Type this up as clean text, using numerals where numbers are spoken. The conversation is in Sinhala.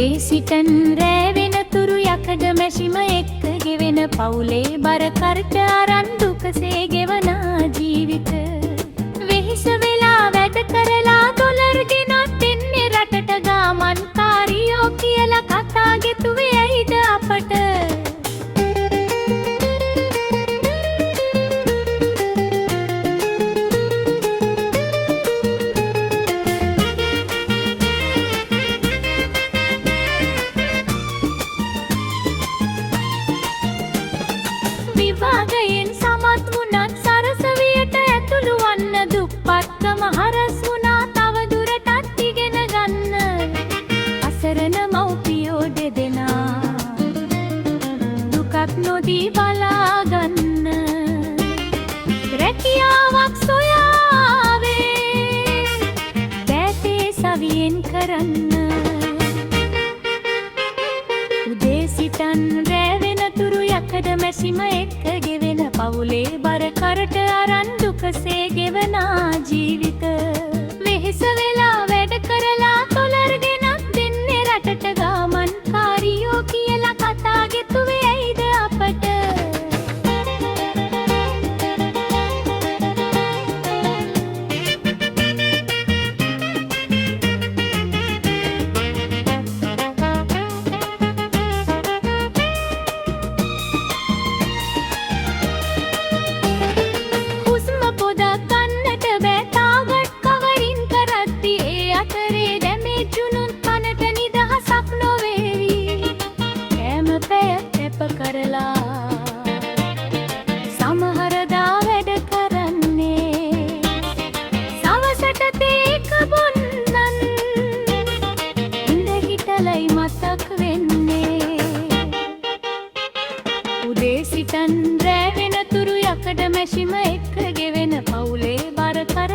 උදේ සිටන් රෑ වෙනතුරු යකඩ මැෂිම එක්ක ගෙවෙන පවුලේ බර කරට අරන් දුකසේ ගෙවනා ජීවිත වෙහෙස වෙලා වැඩ කරලා ඩොලර් ගෙනත් එන්නේ රටට ගාමන්කාරියෝ කියලා කතා ගෙතුවේ ඇයිද අපට විවාගයෙන් සමත් වුණත් සරසවියට ඇතුළු වන්න දුප්පත්කම හරස් වුණා තව දුරටත් ඉගෙන ගන්න අසරණ මව්පියෝ දෙදෙනා දුකක් නොදී බලා ගන්න රැකියාවක් සොයාවේ දැතේ සවියෙන් කරන්න උදේ සිටන් රෑ වෙනතුරු යකඩ මැෂිම එක්ක ගෙවෙන පවුලේ බර කරට අරන් දුකසේ ගෙවනා ජීවිත වෙහෙස වෙලා වැඩ කරලා ඩොලර් ගෙනත් දෙන්නේ රටට ගාමන්කාරියෝ කියලා කතා ගෙතුවේ ඇයිද අපට සමහරදා වැඩ කරන්නේ සවසට තේක බොන්නන් ඉඳ හිටලයි මතක් වෙන්නේ උදේ සිටන් රෑ වෙනතුරු යකඩ මැෂිම එක්ක ගෙවෙන පවුලේ බර කර